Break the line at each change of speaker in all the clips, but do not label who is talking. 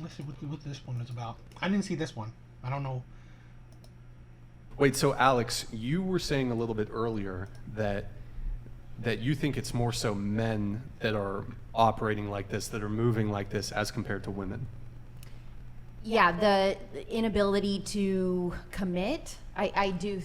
let's see what this one is about. I didn't see this one. I don't know.
Wait, so Alex, you were saying a little bit earlier that you think it's more so men that are operating like this, that are moving like this, as compared to women.
Yeah, the inability to commit. I do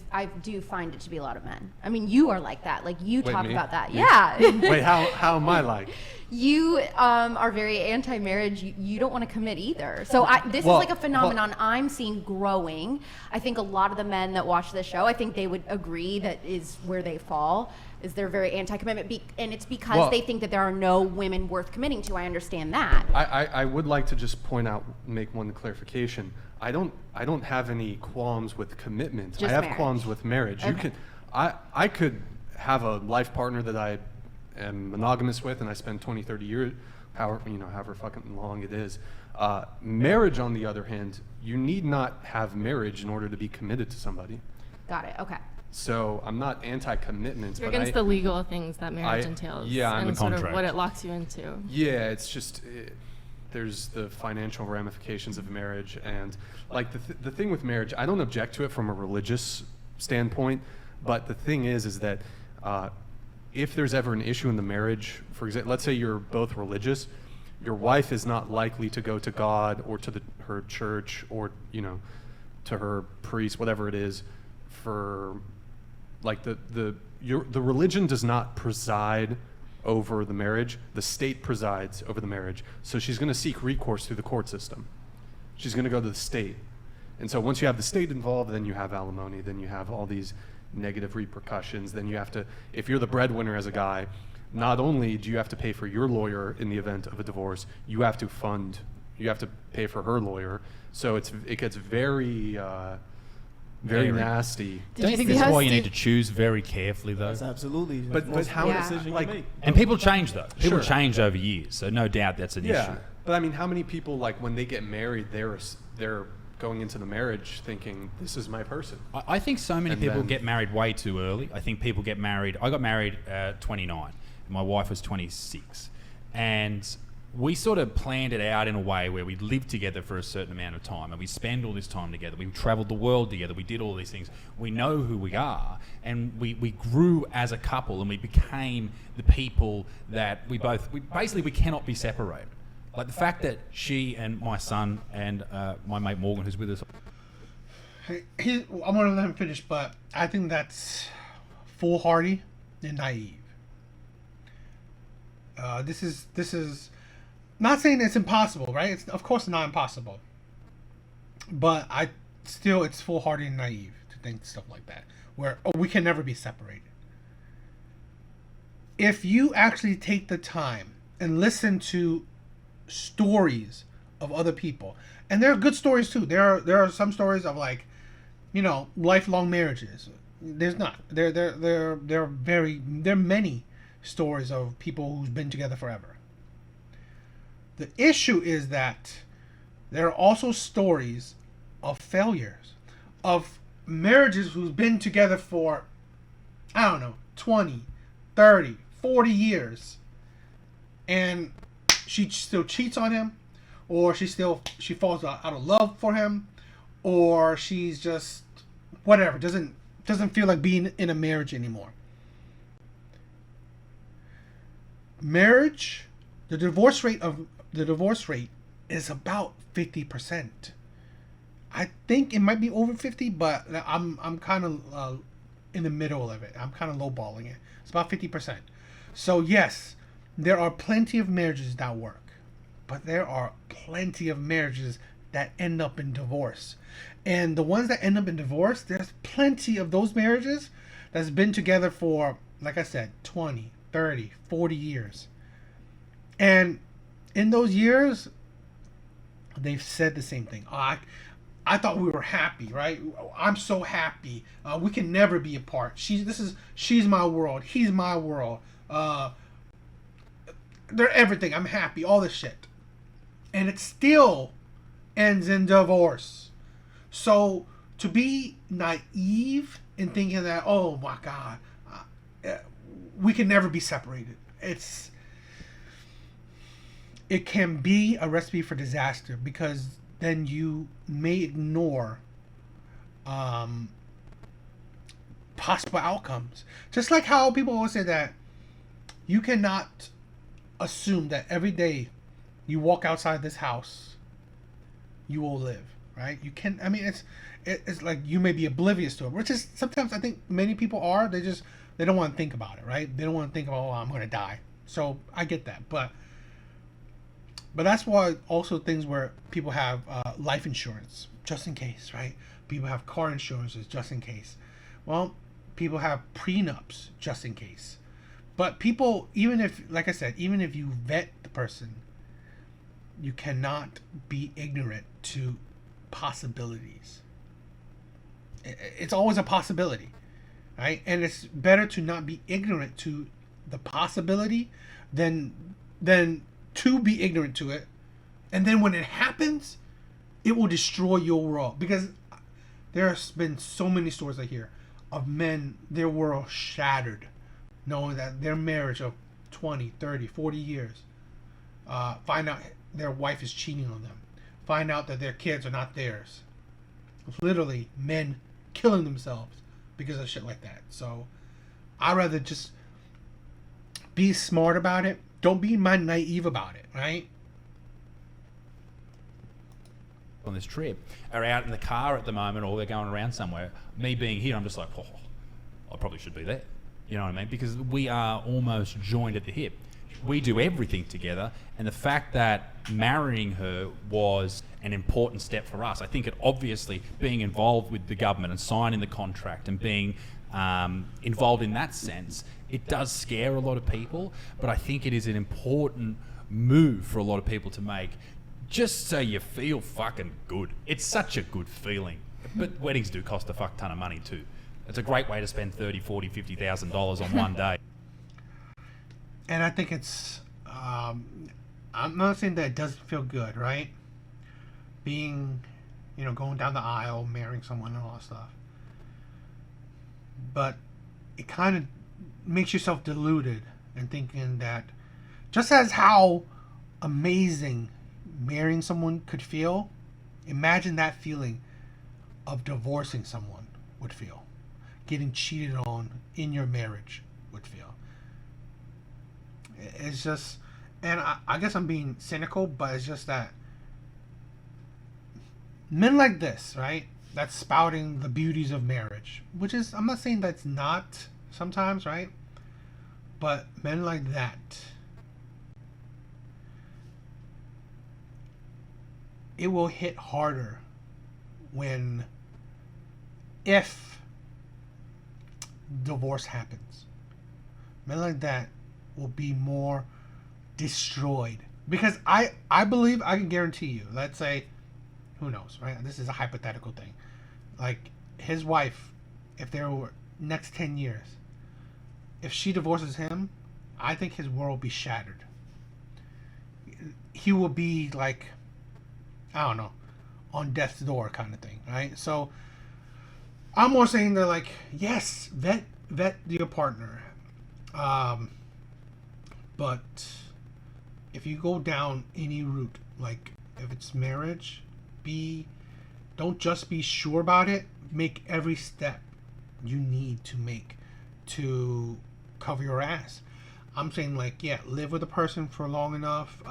find it to be a lot of men. I mean, you are like that. Like you
Wait,
talk
me?
about that.
Me?
Yeah.
Wait, how am I like?
You are very anti-marriage. You don't want to commit either. So this is like a phenomenon I'm seeing growing. I think a lot of the men that watch this show, I think they would agree that is where they fall, is they're very anti-commitment. And it's because they think that there are no women worth committing to. I understand that.
I would like to just point out, make one clarification. I don't have any qualms with commitment.
Just
I have
marriage.
qualms with marriage.
Okay.
I could have a life partner that I am monogamous with, and I spend 20, 30 years, however fucking long it is. Marriage, on the other hand, you need not have marriage in order to be committed to somebody.
Got it. Okay.
So I'm not anti-commitment.
You're
but
against the legal things that marriage entails.
Yeah, I'm
and
a
sort
contract.
of what it locks you into.
Yeah, it's just there's the financial ramifications of marriage, and like the thing with marriage, I don't object to it from a religious standpoint, but the thing is that if there's ever an issue in the marriage, for example, let's say you're both religious, your wife is not likely to go to God or to her church or to her priest, whatever it is, for like the religion does not preside over the marriage. The state presides over the marriage. So she's going to seek recourse through the court system. She's going to go to the state. And so once you have the state involved, then you have alimony, then you have all these negative repercussions. Then you have to, if you're the breadwinner as a guy, not only do you have to pay for your lawyer in the event of a divorce, you have to pay for her lawyer. So it gets very nasty.
Don't you think that's why you need to choose very carefully, though?
That's absolutely.
But how
decision
like
you make.
And people change, though. People
Sure.
change over years, so no doubt that's an issue.
But I mean, how many people, like, when they get married, they're going into the marriage thinking, this is my person?
I think so many
And
people
then-
get married way too early. I think people get married. I got married at 29. My wife was 26. And we sort of planned it out in a way where we lived together for a certain amount of time and we spend all this time together. We traveled the world together. We did all these things. We know who we are, and we grew as a couple, and we became the people that we cannot be separated. Like the fact that she and my son and my mate Morgan, who's with us.
I'm gonna let him finish, but I think that's foolhardy and naive. This is not saying it's impossible, right? It's of course not impossible, but it's foolhardy and naive to think stuff like that, where we can never be separated. If you actually take the time and listen to stories of other people, and there are good stories too. There are some stories of, like, lifelong marriages. There's not. There are many stories of people who's been together forever. The issue is that there are also stories of failures, of marriages who's been together for, 20, 30, 40 years, and she still cheats on him, or she falls out of love for him, or she's just whatever, doesn't feel like being in a marriage anymore. Marriage, the divorce rate is about 50%. I think it might be over 50, but I'm kind of in the middle of it. I'm kind of lowballing it. It's about 50%. So yes, there are plenty of marriages that work, but there are plenty of marriages that end up in divorce. And the ones that end up in divorce, there's plenty of those marriages that's been together for, like I said, 20, 30, 40 years. And in those years, they've said the same thing. I thought we were happy, right? I'm so happy. We can never be apart. She's my world. He's my world. They're everything. I'm happy. All this shit. And it still ends in divorce. So to be naive in thinking that, oh my God, we can never be separated. it can be a recipe for disaster because then you may ignore possible outcomes. Just like how people always say that you cannot assume that every day you walk outside this house, you will live, right? You can. I mean, it's like you may be oblivious to it, which is sometimes I think many people are. They don't want to think about it, right? They don't want to think about, oh, I'm going to die. So I get that, but that's why also things where people have life insurance just in case, right? People have car insurances just in case. Well, people have prenups just in case. But people, even if, like I said, even if you vet the person, you cannot be ignorant to possibilities. It's always a possibility, right? And it's better to not be ignorant to the possibility than to be ignorant to it, and then when it happens, it will destroy your world. Because there's been so many stories I hear of men, their world shattered, knowing that their marriage of 20, 30, 40 years, find out their wife is cheating on them, find out that their kids are not theirs. Literally, men killing themselves because of shit like that. So I'd rather just be smart about it. Don't be naive about it, right?
On this trip are out in the car at the moment, or they're going around somewhere. Me being here, I'm just like, oh, I probably should be there. You know what I mean? Because we are almost joined at the hip. We do everything together, and the fact that marrying her was an important step for us. I think it obviously being involved with the government and signing the contract and being involved in that sense, it does scare a lot of people, but I think it is an important move for a lot of people to make, just so you feel fucking good. It's such a good feeling. But weddings do cost a fuck ton of money too. It's a great way to spend $30,000, $40,000, $50,000 on one day.
And I think it's, I'm not saying that it doesn't feel good, right? Being, going down the aisle, marrying someone and all that stuff. But it kind of makes yourself deluded and thinking that just as how amazing marrying someone could feel, imagine that feeling of divorcing someone would feel. Getting cheated on in your marriage would feel. It's just, and I guess I'm being cynical, but it's just that men like this, right, that's spouting the beauties of marriage, which is, I'm not saying that's not sometimes, right, but men like that, it will hit harder if divorce happens. Men like that will be more destroyed. Because I believe, I can guarantee you, let's say, who knows, right? This is a hypothetical thing. Like, his wife, if there were next 10 years, if she divorces him, I think his world will be shattered. He will be like, I don't know, on death's door kind of thing, right? So I'm more saying that, like, yes, vet your partner. But if you go down any route, like if it's marriage, don't just be sure about it. Make every step you need to make to cover your ass. I'm saying, like, yeah, live with a person for long enough,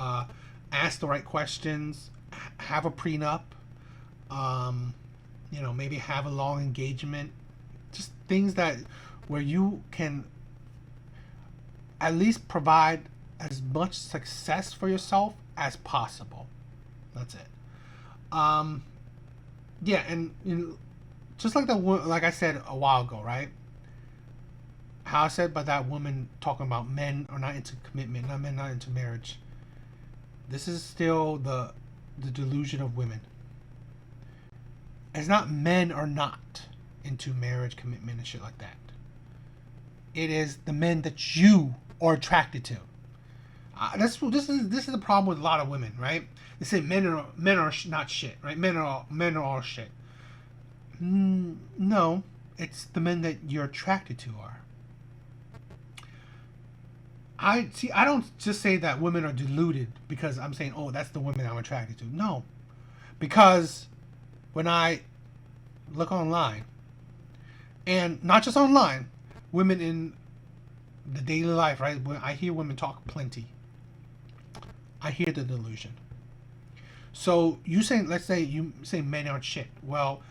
ask the right questions, have a prenup, maybe have a long engagement, just things where you can at least provide as much success for yourself as possible. That's it. Yeah, and just like like I said a while ago, right? How I said about that woman talking about men are not into commitment, men not into marriage. This is still the delusion of women. It's not men are not into marriage, commitment, and shit like that. It is the men that you are attracted to. This is the problem with a lot of women, right? They say men are not shit, right? Men are all shit. No, it's the men that you're attracted to are. I see. I don't just say that women are deluded because I'm saying, oh, that's the women I'm attracted to. No, because when I look online, and not just online, women in the daily life, right? When I hear women talk plenty, I hear the delusion. So you say, let's say you say men aren't shit. Well,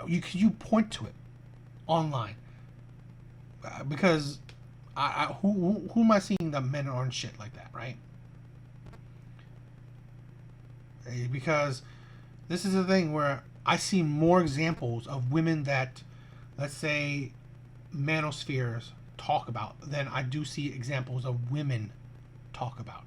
you point to it online because who am I seeing that men aren't shit like that, right? Because this is the thing where I see more examples of women that, let's say, manospheres talk about than I do see examples of women talk about.